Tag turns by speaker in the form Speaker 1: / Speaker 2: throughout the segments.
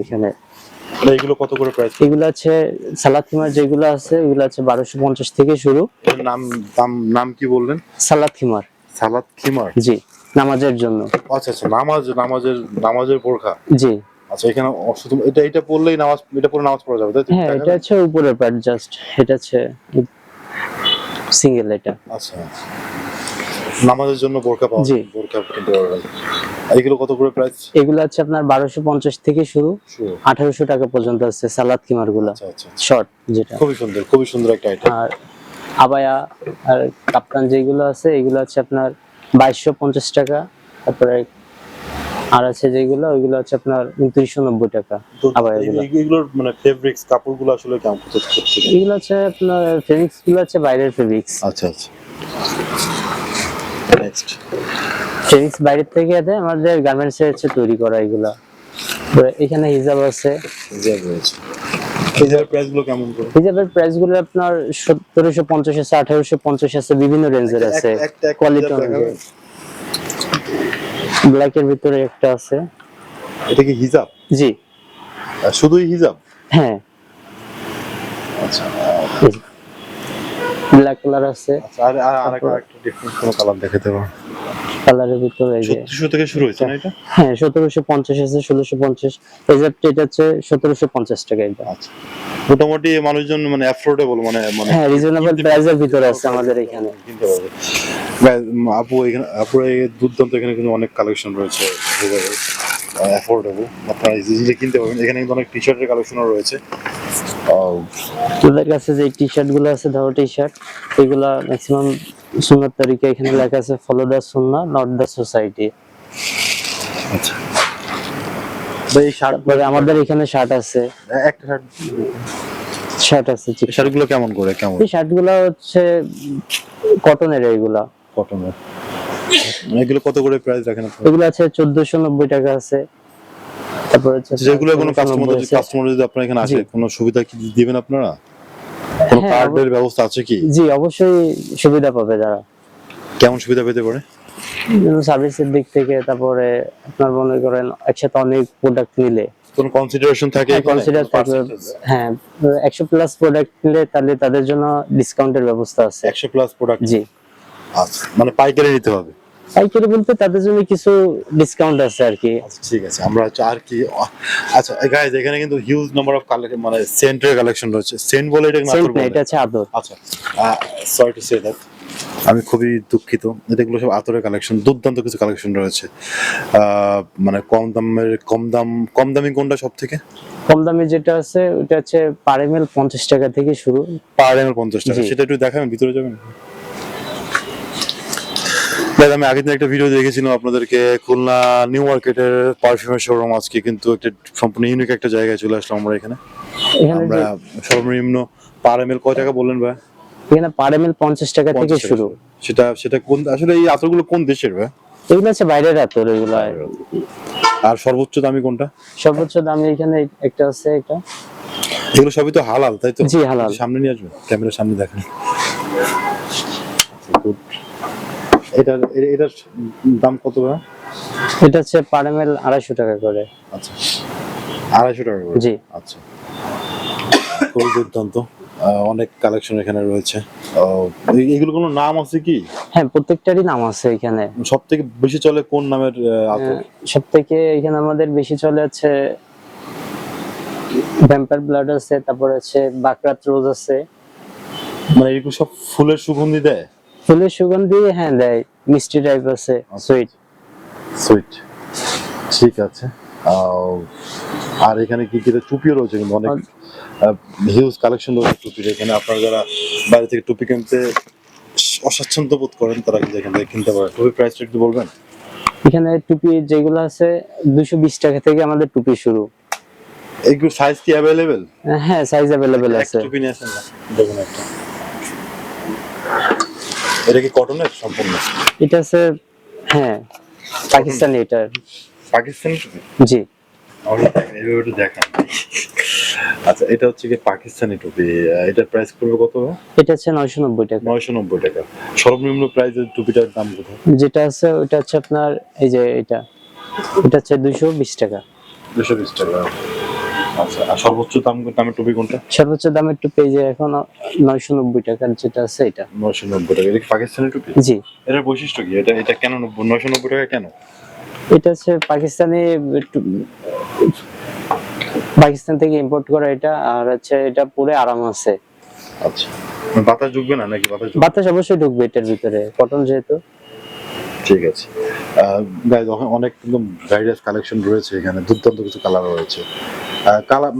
Speaker 1: এখানে।
Speaker 2: এগুলো কত করে প্রাইস?
Speaker 1: এগুলো আছে সালাদ খিমার যেগুলো আছে ওগুলো আছে 1250 থেকে শুরু।
Speaker 2: এর নাম কি বললেন?
Speaker 1: সালাদ খিমার।
Speaker 2: সালাদ খিমার,
Speaker 1: জি, নামাজের জন্য।
Speaker 2: আচ্ছা আচ্ছা, নামাজের বোরখা।
Speaker 1: জি।
Speaker 2: আচ্ছা, এখানে শুধু এটা পড়লেই এটা পরে নামাজ পড়া যাবে তাই তো?
Speaker 1: হ্যাঁ, এটা হচ্ছে উপরের পার্ট, জাস্ট এটা হচ্ছে সিঙ্গেল এটা।
Speaker 2: আচ্ছা, নামাজের জন্য বোরকা পাওয়া যায়, বোরকা কিনতে পারবেন। এগুলো কত করে প্রাইস?
Speaker 1: এগুলো আছে আপনার 1250 থেকে শুরু, 1800 টাকা পর্যন্ত আছে সালাদ কিমার গুলা।
Speaker 2: আচ্ছা আচ্ছা,
Speaker 1: শর্ট যেটা
Speaker 2: খুবই সুন্দর একটা আইটেম।
Speaker 1: আর আবায়া আর কাপ্তান যেগুলো আছে এগুলো আছে আপনার 2250 টাকা। তারপরে আর আছে যেগুলো ওইগুলো আছে আপনার 2990 টাকা। আবায়া
Speaker 2: এগুলোর মানে ফেব্রিক্স কাপড়গুলো আসলে কেমন করতে?
Speaker 1: এগুলো আছে আপনার ফেব্রিক্স গুলো আছে বাইরের ফেব্রিক্স।
Speaker 2: আচ্ছা আচ্ছা, নেক্সট
Speaker 1: ফেব্রিক্স বাইরের থেকে দেয়, আমাদের গার্মেন্টস এ হচ্ছে তৈরি করা এগুলা। এখানে হিজাব আছে,
Speaker 2: হিজাব রয়েছে। হিজাবের প্রাইস গুলো কেমন করে?
Speaker 1: হিজাবের প্রাইস গুলো আপনার 1750 আছে, 1850 আছে, বিভিন্ন রেঞ্জের আছে, কোয়ালিটি অনুযায়ী। ব্ল্যাক এর ভিতরে একটা আছে।
Speaker 2: এটা কি হিজাব?
Speaker 1: জি,
Speaker 2: শুধুই হিজাব?
Speaker 1: হ্যাঁ।
Speaker 2: আচ্ছা,
Speaker 1: ব্ল্যাক কালার আছে।
Speaker 2: আচ্ছা, আর একটা ডিফারেন্ট কোন কালার দেখাতে পারো?
Speaker 1: কালারের ভিতরে এই যে
Speaker 2: 1700 থেকে শুরু হইছে না এটা?
Speaker 1: হ্যাঁ, 1750 আছে, 1650। হিজাবটা এটা হচ্ছে 1750 টাকা এটা।
Speaker 2: আচ্ছা, মোটামুটি মানুষজন মানে অ্যাফোর্ডেবল, মানে
Speaker 1: হ্যাঁ, রিজনেবল প্রাইসের ভিতরে আছে আমাদের এখানে।
Speaker 2: কিনতে পারবে। আপু এই দুর্দান্ত, এখানে কিন্তু অনেক কালেকশন রয়েছে, অ্যাফোর্ডেবল, আপনারা ইজিলি কিনতে পারবেন। এখানে কিন্তু অনেক টি-শার্টের কালেকশনও রয়েছে।
Speaker 1: তোদের কাছে যে টি-শার্ট গুলো আছে, ধরো টি-শার্ট, এগুলা ম্যাক্সিমাম সুন্নাত তরিকা, এখানে লেখা আছে follow the Sunnah not the society.
Speaker 2: আচ্ছা, এই শার্টগুলো
Speaker 1: আমাদের এখানে শার্ট আছে,
Speaker 2: একটা
Speaker 1: শার্ট আছে।
Speaker 2: শার্টগুলো কেমন করে?
Speaker 1: এই শার্টগুলো হচ্ছে কটনের, এইগুলা
Speaker 2: কটনের। এগুলো কত করে প্রাইস রাখেন আপনারা?
Speaker 1: এগুলো আছে 1490 টাকা আছে। তারপর হচ্ছে
Speaker 2: যেগুলো কোনো কাস্টমার যদি আপনার এখানে আসে, কোনো সুবিধা কি দিবেন আপনারা? কোনো কার্ডের ব্যবস্থা আছে কি?
Speaker 1: জি, অবশ্যই সুবিধা পাবে যারা।
Speaker 2: কেমন সুবিধা পেতে পারে?
Speaker 1: সার্ভিসের দিক থেকে, তারপরে আপনার মনে করেন একসাথে অনেক প্রোডাক্ট নিলে
Speaker 2: কোনো কনসিডারেশন থাকে?
Speaker 1: কনসিডার থাকবে, হ্যাঁ। 100 প্লাস প্রোডাক্ট নিলে তাহলে তাদের জন্য ডিসকাউন্টের ব্যবস্থা আছে।
Speaker 2: 100 প্লাস প্রোডাক্ট?
Speaker 1: জি।
Speaker 2: আচ্ছা, মানে পাইকারি নিতে হবে?
Speaker 1: পাইকারি বলতে তাদের জন্য কিছু ডিসকাউন্ট আছে আর কি।
Speaker 2: আচ্ছা, ঠিক আছে। আমরা আর কি, আচ্ছা গাইস, এখানে কিন্তু হিউজ নাম্বার অফ কালেকশন, মানে সেন্টের কালেকশন রয়েছে। সেন্ট বলে এটা না? আতর বলে?
Speaker 1: এটা হচ্ছে আতর।
Speaker 2: আচ্ছা, সরি টু সে দ্যাট, আমি খুবই দুঃখিত। এগুলো সব আতরের কালেকশন, দুর্দান্ত কিছু কালেকশন রয়েছে। মানে কম দামি কোনটা সব থেকে?
Speaker 1: কম দামি যেটা আছে ওটা হচ্ছে পার এমএল 50 টাকা থেকে শুরু।
Speaker 2: পার এমএল 50 টাকা? সেটা একটু দেখাবেন, ভিতরে যাবেন? আমি আগের দিন একটা ভিডিও দেখেছিলাম আপনাদেরকে, খুলনা নিউ মার্কেটের পারফিউমের শোরুম। আজকে কিন্তু একটা সম্পূর্ণ ইউনিক একটা জায়গায় চলে আসলাম আমরা। এখানে আমরা সর্বনিম্ন পার এমএল কয় টাকা বললেন ভাই?
Speaker 1: এখানে পার এমএল 50 টাকা থেকে শুরু।
Speaker 2: সেটা কোন, আসলে এই আতরগুলো কোন দেশের ভাই?
Speaker 1: এগুলো হচ্ছে বাইরের আতর এগুলো।
Speaker 2: আর সর্বোচ্চ দামি কোনটা?
Speaker 1: সর্বোচ্চ দামি এখানে একটা আছে, এটা।
Speaker 2: এগুলো সবই তো হালাল তাই তো?
Speaker 1: জি, হালাল।
Speaker 2: সামনে নিয়ে আসবেন, ক্যামেরার সামনে দেখেন। এটার দাম কত ভাই?
Speaker 1: এটা হচ্ছে পার এমএল 250 টাকা করে।
Speaker 2: আচ্ছা, 250 টাকা করে?
Speaker 1: জি।
Speaker 2: আচ্ছা, খুবই দুর্দান্ত, অনেক কালেকশন এখানে রয়েছে। এগুলো কোনো নাম আছে কি?
Speaker 1: হ্যাঁ, প্রত্যেকটারই নাম আছে এখানে।
Speaker 2: সব থেকে বেশি চলে কোন নামের আতর?
Speaker 1: সব থেকে এখানে আমাদের বেশি চলে আছে ভ্যাম্পায়ার ব্লাড আছে, তারপর আছে বাকরাত রোজ আছে।
Speaker 2: মানে এগুলো সব ফুলের সুগন্ধি দেয়?
Speaker 1: ফুলের সুগন্ধি, হ্যাঁ, দেয়। মিষ্টি টাইপ আছে,
Speaker 2: সুইট। ঠিক আছে। আর এখানে কি কি টুপিও রয়েছে, কিন্তু অনেক হিউজ কালেকশন রয়েছে টুপির। এখানে আপনারা যারা বাইরে থেকে টুপি কিনতে অস্বাচ্ছন্দ্য বোধ করেন, তারা কিন্তু এখান থেকে কিনতে পারেন। টুপির প্রাইসটা একটু বলবেন?
Speaker 1: এখানে টুপি যেগুলো আছে 220 টাকা থেকে আমাদের টুপি শুরু।
Speaker 2: এগুলো সাইজ কি अवेलेबल?
Speaker 1: হ্যাঁ, সাইজ अवेलेबल আছে।
Speaker 2: টুপি নিয়ে আসেন না, দেখুন একটা। এটা কি কটনের সম্পূর্ণ?
Speaker 1: এটা আছে, হ্যাঁ, পাকিস্তানি। এটা
Speaker 2: পাকিস্তানি টুপি?
Speaker 1: জি।
Speaker 2: এইভাবে দেখেন। আচ্ছা, এটা হচ্ছে কি পাকিস্তানি টুপি। এটার প্রাইস পড়বে কত?
Speaker 1: এটা হচ্ছে 990 টাকা।
Speaker 2: 990 টাকা। সর্বনিম্ন প্রাইসের টুপিটার দাম কত?
Speaker 1: যেটা আছে ওটা হচ্ছে আপনার এই যে এটা হচ্ছে 220 টাকা।
Speaker 2: 220 টাকা। আচ্ছা, আর সর্বোচ্চ দামের টুপি কোনটা?
Speaker 1: সর্বোচ্চ দামের টুপি এই যে এখন 990 টাকার যেটা আছে এটা।
Speaker 2: 990 টাকা। এটা কি পাকিস্তানি টুপি?
Speaker 1: জি,
Speaker 2: এটার বৈশিষ্ট্য কি? এটা কেন 990 টাকা কেন?
Speaker 1: এটা হচ্ছে পাকিস্তানি পাকিস্তান থেকে ইম্পোর্ট করা এটা, আর হচ্ছে এটা পরে আরাম আছে।
Speaker 2: আচ্ছা, বাতাস ঢুকবে না নাকি? বাতাস ঢুকবে?
Speaker 1: বাতাস অবশ্যই ঢুকবে এটার ভিতরে, কটন যেহেতু।
Speaker 2: ঠিক আছে। গাইজ অনেক কিন্তু ভ্যারিয়াস কালেকশন রয়েছে এখানে, দুর্দান্ত কিছু কালার রয়েছে। কালার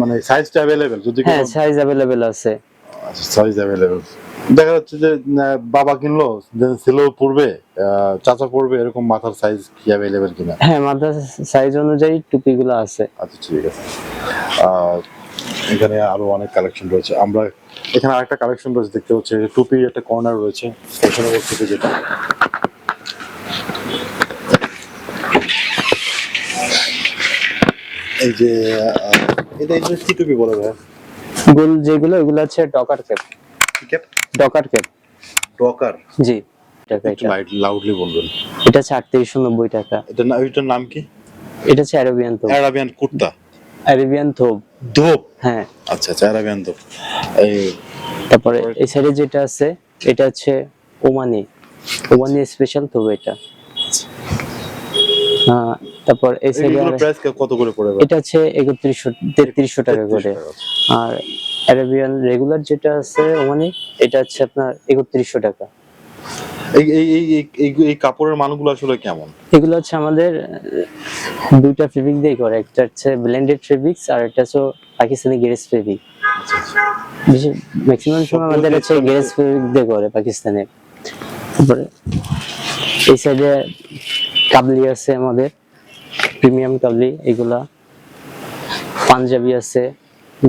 Speaker 2: মানে সাইজটা অ্যাভেলেবেল যদি
Speaker 1: হ্যাঁ, সাইজ अवेलेबल আছে।
Speaker 2: আচ্ছা, সাইজ অ্যাভেলেবেল। দেখা যাচ্ছে যে বাবা কিনলো, ছেলেও পড়বে, চাচা পড়বে, এরকম মাথার সাইজ কি অ্যাভেলেবেল কিনা?
Speaker 1: হ্যাঁ, মাথার সাইজ অনুযায়ী টুপিগুলো আছে।
Speaker 2: আচ্ছা, ঠিক আছে। এখানে আরো অনেক কালেকশন রয়েছে। আমরা এখানে আরেকটা কালেকশন রয়েছে দেখতে পাচ্ছি, টুপির একটা কর্নার রয়েছে ফ্যাশনেবল থেকে, যেটা এই যে এটা কি টুপি বলে ভাই?
Speaker 1: গোল যেগুলো ওগুলো হচ্ছে ডকার ক্যাপ।
Speaker 2: কি ক্যাপ?
Speaker 1: Docker cap.
Speaker 2: ডকার?
Speaker 1: জি, টাকা
Speaker 2: একটু
Speaker 1: এটা।
Speaker 2: লাউডলি বলবেন।
Speaker 1: এটা হচ্ছে 3890 টাকা।
Speaker 2: এটার নাম কি?
Speaker 1: এটা হচ্ছে অ্যারাবিয়ান থোপ।
Speaker 2: আরাবিয়ান কুর্তা?
Speaker 1: অ্যারাবিয়ান থোপ।
Speaker 2: ধোপ?
Speaker 1: হ্যাঁ।
Speaker 2: আচ্ছা আচ্ছা, আরাবিয়ান ধোপ। এই
Speaker 1: তারপরে এই সাইডে যেটা আছে এটা হচ্ছে ওমানি স্পেশাল থোপ এটা। তারপর এই সাইডে
Speaker 2: এগুলোর প্রাইস কত করে পড়ে?
Speaker 1: এটা হচ্ছে 3300 টাকা করে। আর অ্যারাবিয়ান রেগুলার যেটা আছে ওমানি, এটা হচ্ছে আপনার 3100 টাকা।
Speaker 2: এই কাপড়ের মানগুলো আসলে কেমন?
Speaker 1: এগুলো হচ্ছে আমাদের দুইটা ফেব্রিক দিয়ে করে, একটা হচ্ছে ব্লেন্ডেড ফেব্রিক্স আর একটা হচ্ছে পাকিস্তানি গেরেজ ফেব্রিক। বেশি ম্যাক্সিমাম সময় আমাদের হচ্ছে গেরেজ ফেব্রিক দিয়ে করে পাকিস্তানের। তারপরে এই সাইডে কাবলি আছে আমাদের, প্রিমিয়াম কাবলি, এগুলা পাঞ্জাবি আছে,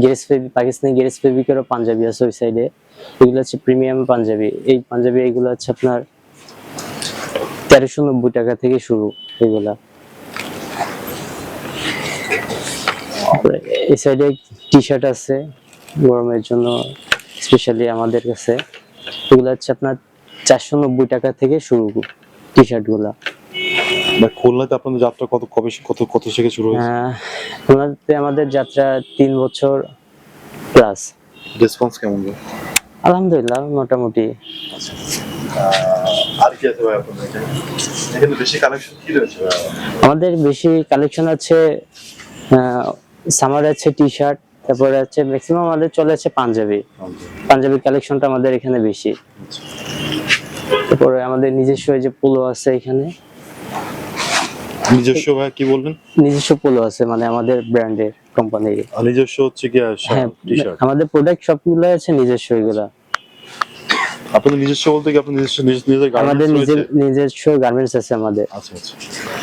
Speaker 1: garage fabric, Pakistani garage ফেব্রিকেরও panjabi আছে ওই সাইডে। এগুলো হচ্ছে প্রিমিয়াম পাঞ্জাবি। এই পাঞ্জাবি এগুলো হচ্ছে আপনার 1390 টাকা থেকে শুরু এগুলা। এই সাইডে টি শার্ট আছে গরমের জন্য স্পেশালি আমাদের কাছে। এগুলো হচ্ছে আপনার 490 টাকা থেকে শুরু টি শার্ট গুলা।
Speaker 2: খুলনাতে আপনাদের যাত্রা কত থেকে শুরু হয়েছে?
Speaker 1: খুলনাতে আমাদের যাত্রা 3 বছর প্লাস।
Speaker 2: রেসপন্স কেমন?
Speaker 1: আলহামদুলিল্লাহ, মোটামুটি।
Speaker 2: আর কি আছে ভাই আপনাদের এখানে বেশি কালেকশন কি রয়েছে?
Speaker 1: আমাদের বেশি কালেকশন আছে সামার আছে টি শার্ট, তারপরে আছে ম্যাক্সিমাম আমাদের চলে আছে পাঞ্জাবি কালেকশনটা আমাদের এখানে বেশি। তারপরে আমাদের নিজস্ব এই যে পোলো আছে এখানে।
Speaker 2: নিজস্ব ভাই কি বলবেন?
Speaker 1: নিজস্ব পোলো আছে, মানে আমাদের ব্র্যান্ডের কোম্পানির
Speaker 2: নিজস্ব হচ্ছে কি টি শার্ট?
Speaker 1: আমাদের প্রোডাক্ট সবগুলো আছে নিজস্ব। এগুলা
Speaker 2: আপনাদের নিজস্ব বলতে কি আপনাদের নিজের
Speaker 1: আমাদের
Speaker 2: গার্মেন্টস রয়েছে?
Speaker 1: নিজস্ব গার্মেন্টস আছে আমাদের।
Speaker 2: আচ্ছা আচ্ছা।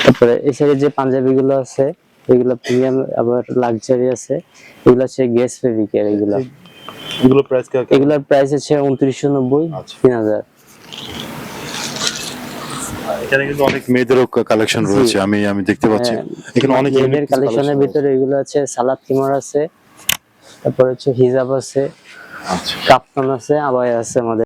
Speaker 1: তারপরে এই সাইডে যে পাঞ্জাবি গুলো আছে এগুলো প্রিমিয়াম, আবার লাক্সারি আছে। এগুলো হচ্ছে গেস ফেব্রিকের।
Speaker 2: এগুলো প্রাইস কেমন?
Speaker 1: এগুলোর প্রাইস আছে 2990, 3000।
Speaker 2: এখানে কিন্তু অনেক মেয়েদেরও কালেকশন রয়েছে, আমি দেখতে পাচ্ছি এখানে অনেক
Speaker 1: মেয়েদের কালেকশনের ভিতরে এগুলো আছে সালাদ কিমার আছে, তারপর হচ্ছে হিজাব আছে, কাপ্তান আছে, আবায়া আছে আমাদের।